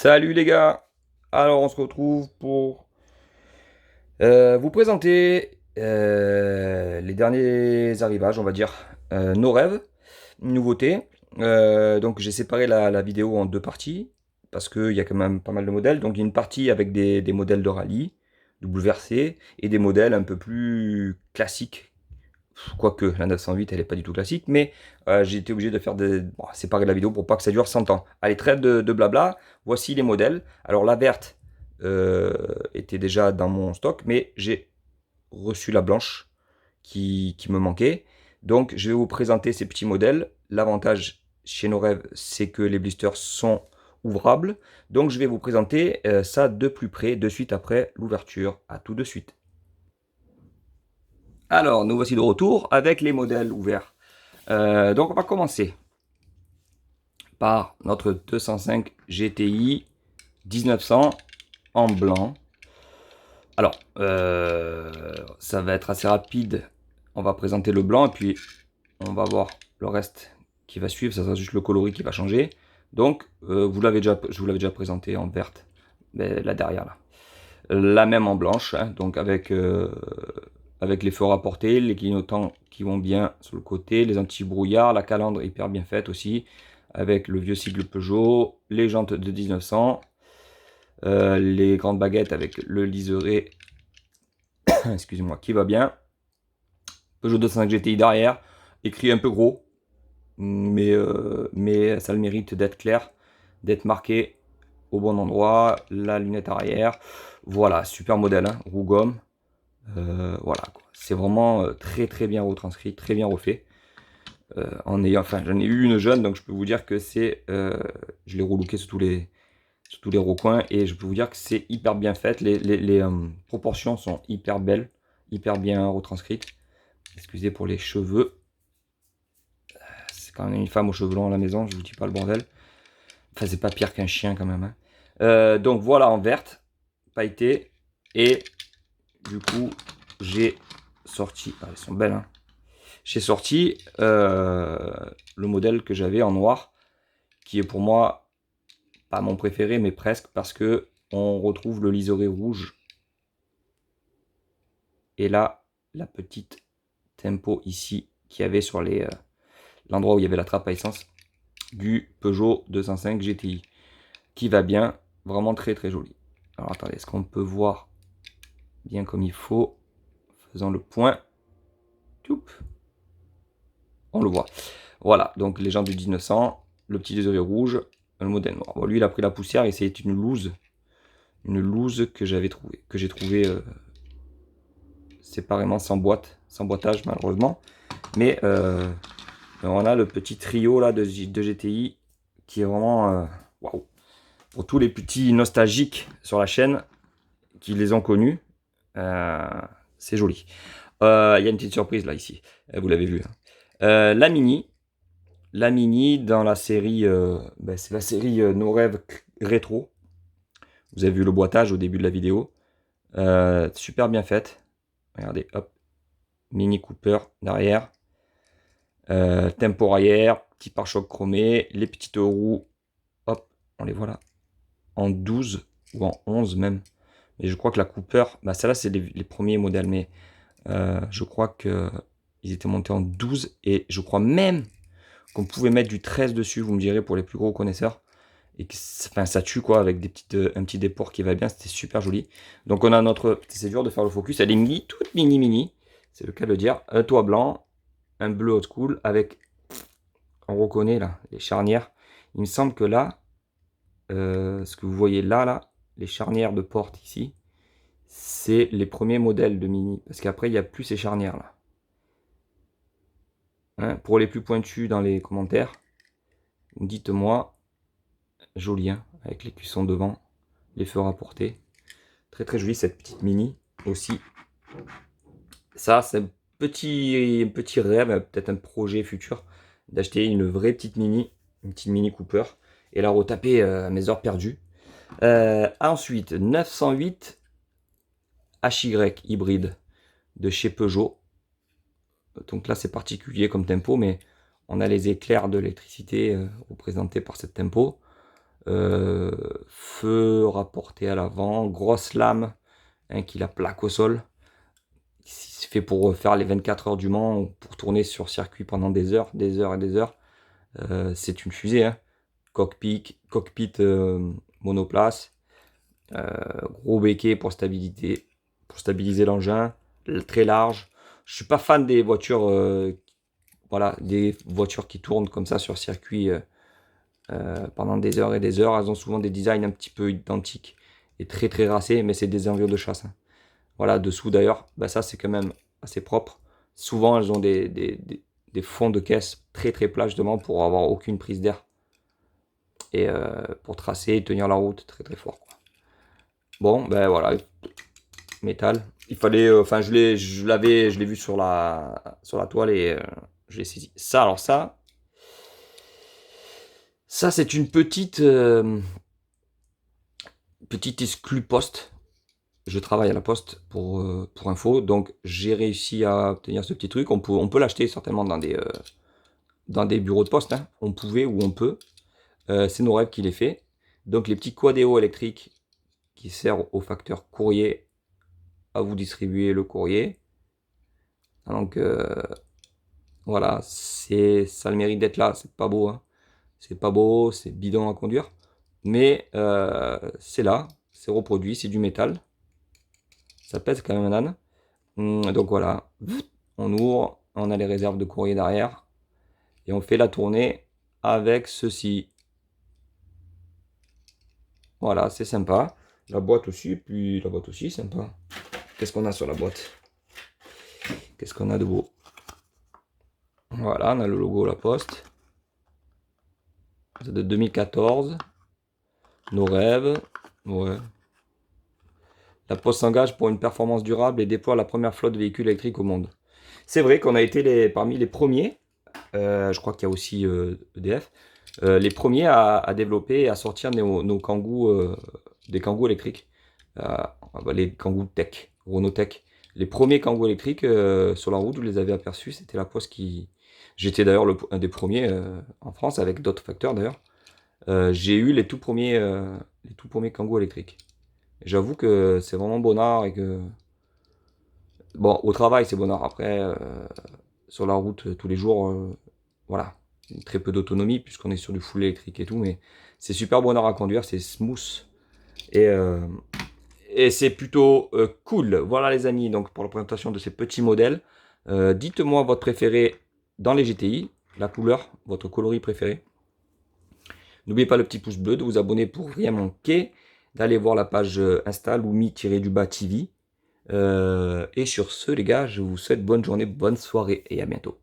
Salut les gars. Alors on se retrouve pour vous présenter les derniers arrivages, on va dire, nos rêves, nouveautés. Donc j'ai séparé la vidéo en deux parties parce qu'il y a quand même pas mal de modèles. Donc il y a une partie avec des modèles de rallye, WRC, et des modèles un peu plus classiques. Quoique la 908 elle est pas du tout classique, mais j'ai été obligé de faire séparer la vidéo pour pas que ça dure 100 ans. Allez, trêve de blabla, voici les modèles. Alors la verte était déjà dans mon stock, mais j'ai reçu la blanche qui me manquait. Donc je vais vous présenter ces petits modèles. L'avantage chez nos rêves, c'est que les blisters sont ouvrables. Donc je vais vous présenter ça de plus près, de suite après l'ouverture. À tout de suite. Alors, nous voici de retour avec les modèles ouverts. Donc, on va commencer par notre 205 GTI 1900 en blanc. Alors, ça va être assez rapide. On va présenter le blanc et puis on va voir le reste qui va suivre. Ça sera juste le coloris qui va changer. Donc, je vous l'avais déjà présenté en verte, mais là derrière là. La même en blanche, hein, donc avec les feux rapportés, les clignotants qui vont bien sur le côté, les anti-brouillard, la calandre hyper bien faite aussi, avec le vieux sigle Peugeot, les jantes de 1900, les grandes baguettes avec le liseré, excusez-moi, qui va bien. Peugeot 205 GTI derrière, écrit un peu gros, mais ça a le mérite d'être clair, d'être marqué au bon endroit, la lunette arrière. Voilà, super modèle, hein, roue gomme. Voilà, c'est vraiment très très bien retranscrit, très bien refait. J'en ai eu une jeune, donc je peux vous dire que je l'ai relooké sur tous les recoins, et je peux vous dire que c'est hyper bien fait. Les proportions sont hyper belles, hyper bien retranscrites. Excusez pour les cheveux. C'est quand même une femme aux cheveux longs à la maison, je vous dis pas le bordel. Enfin, c'est pas pire qu'un chien quand même, hein. Donc voilà, en verte, pailleté, et du coup, j'ai sorti, elles sont belles, hein. J'ai sorti le modèle que j'avais en noir, qui est pour moi pas mon préféré, mais presque, parce que on retrouve le liseré rouge. Et là, la petite tempo ici, qu'il y avait sur l'endroit où il y avait la trappe à essence du Peugeot 205 GTI, qui va bien, vraiment très très joli. Alors attendez, est-ce qu'on peut voir bien comme il faut? Faisant le point. On le voit. Voilà, donc les gens du 1900, le petit liseré rouge, le modèle noir. Bon, lui, il a pris la poussière et c'est une loose que j'ai trouvé séparément sans boitage malheureusement. Mais on a le petit trio là de GTI qui est vraiment waouh. Pour tous les petits nostalgiques sur la chaîne qui les ont connus, c'est joli. Il y a une petite surprise là ici, vous l'avez vu, hein. La Mini dans la série, c'est la série Nos rêves rétro. Vous avez vu le boitage au début de la vidéo. Super bien faite. Regardez, hop. Mini Cooper derrière. Tempo arrière, petit pare-choc chromé. Les petites roues, hop, on les voit là. En 12 ou en 11 même. Mais je crois que la Cooper, celle-là c'est les premiers modèles, mais je crois qu'ils étaient montés en 12. Et je crois même qu'on pouvait mettre du 13 dessus, vous me direz, pour les plus gros connaisseurs. Et que ça tue quoi, avec un petit déport qui va bien, c'était super joli. Donc on a c'est dur de faire le focus, elle est mini, toute mini, c'est le cas de le dire. Un toit blanc, un bleu old school, avec, on reconnaît là, les charnières. Il me semble que là, ce que vous voyez là, les charnières de porte ici, c'est les premiers modèles de mini. Parce qu'après, il n'y a plus ces charnières là. Hein, pour les plus pointus dans les commentaires, dites-moi. Joli, hein, avec les cuissons devant, les feux rapportés. Très très joli cette petite mini aussi. Ça, c'est un petit rêve, peut-être un projet futur, d'acheter une vraie petite mini, une petite mini Cooper, et la retaper à mes heures perdues. Ensuite, 908 HY hybride de chez Peugeot. Donc là, c'est particulier comme tempo, mais on a les éclairs de l'électricité représentés par cette tempo. Feu rapporté à l'avant, grosse lame hein, qui la plaque au sol. C'est fait pour faire les 24 heures du Mans, pour tourner sur circuit pendant des heures et des heures. C'est une fusée, hein. Cockpit monoplace, gros béquet pour stabiliser l'engin, très large. Je suis pas fan des voitures, voilà, des voitures qui tournent comme ça sur circuit pendant des heures et des heures. Elles ont souvent des designs un petit peu identiques et très très racés, mais c'est des enviros de chasse, hein. Voilà, dessous d'ailleurs, bah ça c'est quand même assez propre. Souvent elles ont des fonds de caisse très très plats justement pour avoir aucune prise d'air. Et pour tracer et tenir la route très très fort, quoi. Bon, ben voilà, métal. Il fallait, enfin je l'ai vu sur la toile et je l'ai saisi. Ça, alors ça c'est une petite exclue poste. Je travaille à la poste pour info, donc j'ai réussi à obtenir ce petit truc. On peut l'acheter certainement dans des bureaux de poste, hein. On pouvait ou on peut. C'est nos rêves qui les fait. Donc les petits quadéos électriques qui servent au facteur courrier à vous distribuer le courrier. Donc voilà, ça a le mérite d'être là. C'est pas beau, hein. C'est pas beau, c'est bidon à conduire, mais c'est là, c'est reproduit, c'est du métal. Ça pèse quand même un âne. Donc voilà, on ouvre, on a les réserves de courrier derrière et on fait la tournée avec ceci. Voilà, c'est sympa. La boîte aussi, sympa. Qu'est-ce qu'on a sur la boîte? Qu'est-ce qu'on a de beau? Voilà, on a le logo La Poste. C'est de 2014. Nos rêves. Ouais. La Poste s'engage pour une performance durable et déploie la première flotte de véhicules électriques au monde. C'est vrai qu'on a été parmi les premiers, je crois qu'il y a aussi EDF, les premiers à développer et à sortir nos Kangoo, des Kangoo électriques. Les Kangoo Tech, Renault Tech. Les premiers Kangoo électriques sur la route, vous les avez aperçus, c'était la Poste qui... J'étais d'ailleurs un des premiers en France, avec d'autres facteurs d'ailleurs. J'ai eu les tout premiers Kangoo électriques. J'avoue que c'est vraiment bonnard et que... Bon, au travail c'est bonnard, après, sur la route tous les jours, voilà. Très peu d'autonomie puisqu'on est sur du full électrique et tout, mais c'est super bonnard à conduire, c'est smooth. Et c'est plutôt cool. Voilà les amis, donc pour la présentation de ces petits modèles. Dites-moi votre préféré dans les GTI, la couleur, votre coloris préféré. N'oubliez pas le petit pouce bleu, de vous abonner pour rien manquer, d'aller voir la page Insta Loumi-du-bas TV. Et sur ce les gars, je vous souhaite bonne journée, bonne soirée et à bientôt.